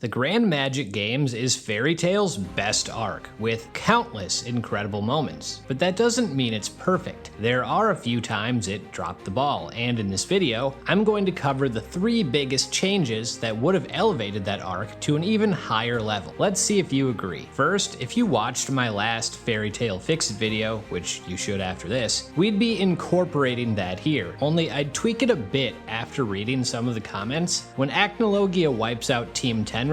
The Grand Magic Games is Fairy Tail's best arc, with countless incredible moments. But that doesn't mean it's perfect. There are a few times it dropped the ball, and in this video, I'm going to cover the 3 biggest changes that would have elevated that arc to an even higher level. Let's see if you agree. First, if you watched my last Fairy Tail Fix-It video, which you should after this, we'd be incorporating that here, only I'd tweak it a bit after reading some of the comments. When Acnologia wipes out Team Tenro,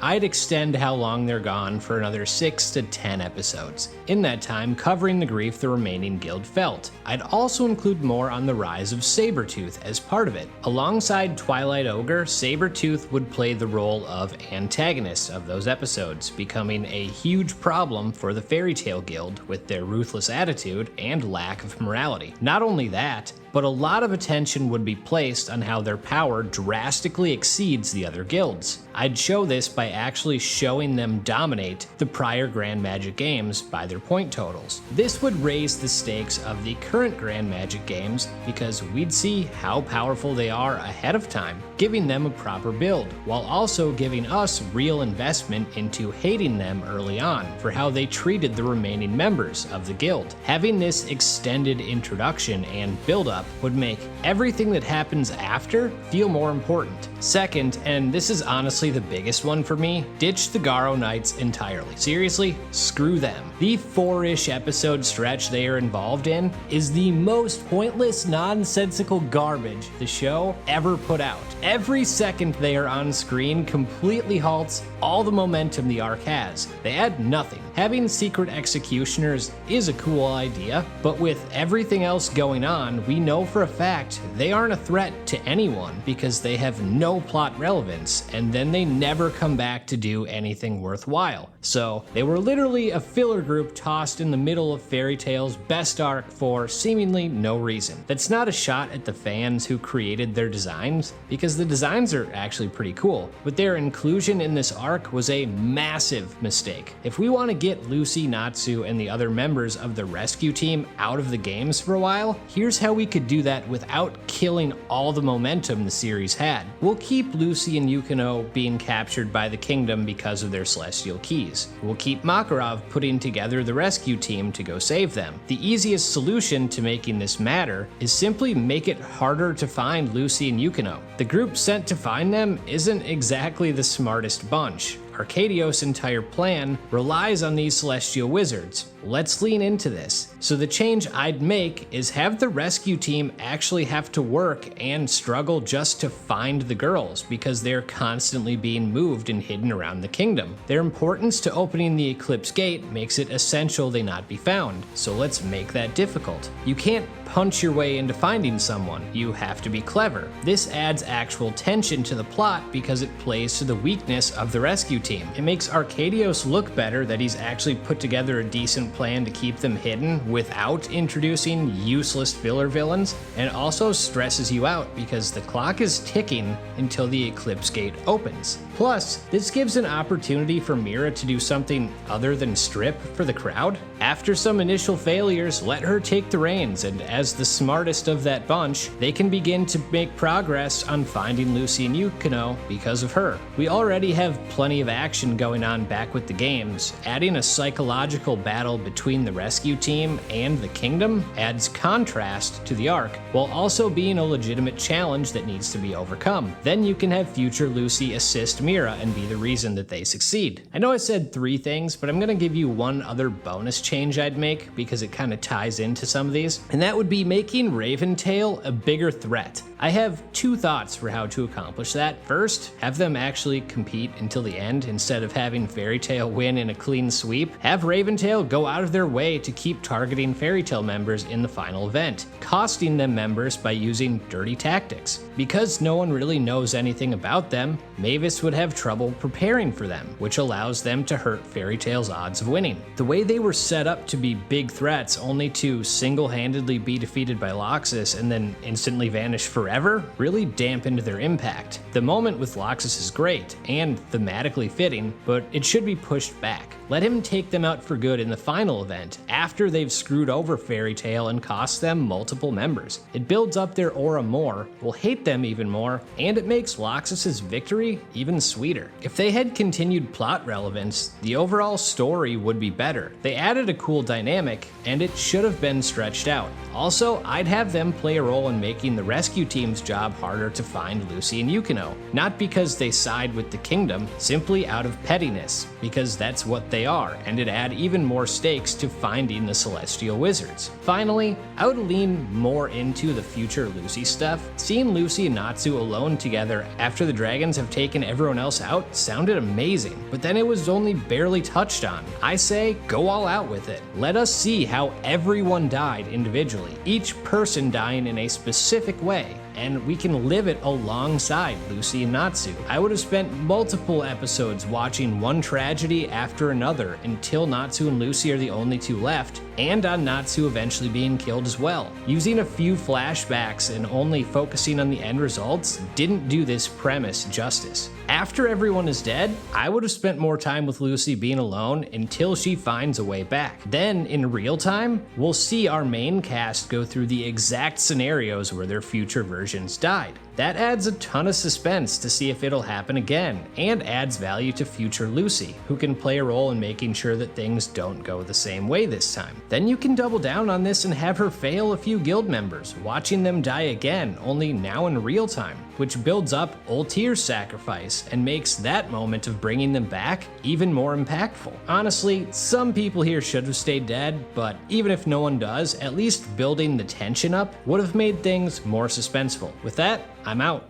I'd extend how long they're gone for another 6 to 10 episodes, in that time covering the grief the remaining guild felt. I'd also include more on the rise of Sabretooth as part of it. Alongside Twilight Ogre, Sabretooth would play the role of antagonist of those episodes, becoming a huge problem for the Fairy Tail Guild with their ruthless attitude and lack of morality. Not only that, but a lot of attention would be placed on how their power drastically exceeds the other guilds. I'd show this by actually showing them dominate the prior Grand Magic Games by their point totals. This would raise the stakes of the current Grand Magic Games because we'd see how powerful they are ahead of time, giving them a proper build, while also giving us real investment into hating them early on for how they treated the remaining members of the guild. Having this extended introduction and build-up would make everything that happens after feel more important. Second, and this is honestly the biggest one for me, ditch the Garo Knights entirely. Seriously, screw them. The 4-ish episode stretch they are involved in is the most pointless, nonsensical garbage the show ever put out. Every second they are on screen completely halts all the momentum the arc has. They add nothing. Having secret executioners is a cool idea, but with everything else going on, we know for a fact they aren't a threat to anyone because they have no plot relevance, and then they never come back to do anything worthwhile. So they were literally a filler group tossed in the middle of Fairy Tail's best arc for seemingly no reason. That's not a shot at the fans who created their designs, because the designs are actually pretty cool, but their inclusion in this arc was a massive mistake. If we want to get Lucy, Natsu, and the other members of the rescue team out of the games for a while, here's how we could do that without killing all the momentum the series had. We'll keep Lucy and Yukino being captured by the kingdom because of their celestial keys. We'll keep Makarov putting together the rescue team to go save them. The easiest solution to making this matter is simply make it harder to find Lucy and Yukino. The group sent to find them isn't exactly the smartest bunch. Arcadios' entire plan relies on these celestial wizards. Let's lean into this. So the change I'd make is have the rescue team actually have to work and struggle just to find the girls because they're constantly being moved and hidden around the kingdom. Their importance to opening the Eclipse Gate makes it essential they not be found, so let's make that difficult. You can't punch your way into finding someone, you have to be clever. This adds actual tension to the plot because it plays to the weakness of the rescue team. It makes Arcadios look better that he's actually put together a decent plan to keep them hidden without introducing useless filler villains, and also stresses you out because the clock is ticking until the Eclipse Gate opens. Plus, this gives an opportunity for Mira to do something other than strip for the crowd. After some initial failures, let her take the reins, and as the smartest of that bunch, they can begin to make progress on finding Lucy and Yukino because of her. We already have plenty of action going on back with the games. Adding a psychological battle between the rescue team and the kingdom adds contrast to the arc, while also being a legitimate challenge that needs to be overcome. Then you can have future Lucy assist Mira and be the reason that they succeed. I know I said 3 things, but I'm gonna give you one other bonus change I'd make because it kind of ties into some of these, and that would be making Raventail a bigger threat. I have 2 thoughts for how to accomplish that. First, have them actually compete until the end instead of having Fairy Tail win in a clean sweep. Have Raventail go out of their way to keep targeting Fairy Tail members in the final event, costing them members by using dirty tactics. Because no one really knows anything about them, Mavis would have trouble preparing for them, which allows them to hurt Fairy Tail's odds of winning. The way they were set up to be big threats only to single-handedly be defeated by Loxus and then instantly vanish forever really dampened their impact. The moment with Loxus is great and thematically fitting, but it should be pushed back. Let him take them out for good in the final event, after they've screwed over Fairy Tail and cost them multiple members. It builds up their aura more, will hate them even more, and it makes Laxus's victory even sweeter. If they had continued plot relevance, the overall story would be better. They added a cool dynamic, and it should have been stretched out. Also, I'd have them play a role in making the rescue team's job harder to find Lucy and Yukino, not because they side with the kingdom, simply out of pettiness, because that's what they are, and it'd add even more stakes to finding the Celestial Wizards. Finally, I would lean more into the future Lucy stuff. Seeing Lucy and Natsu alone together after the dragons have taken everyone else out sounded amazing, but then it was only barely touched on. I say, go all out with it. Let us see how everyone died individually, each person dying in a specific way, and we can live it alongside Lucy and Natsu. I would have spent multiple episodes watching one tragedy after another until Natsu and Lucy are the only two left, and on Natsu eventually being killed as well. Using a few flashbacks and only focusing on the end results didn't do this premise justice. After everyone is dead, I would have spent more time with Lucy being alone until she finds a way back. Then, in real time, we'll see our main cast go through the exact scenarios where their future versions died. That adds a ton of suspense to see if it'll happen again, and adds value to future Lucy, who can play a role in making sure that things don't go the same way this time. Then you can double down on this and have her fail a few guild members, watching them die again, only now in real time, which builds up Ultir's sacrifice and makes that moment of bringing them back even more impactful. Honestly, some people here should have stayed dead, but even if no one does, at least building the tension up would have made things more suspenseful. With that, I'm out.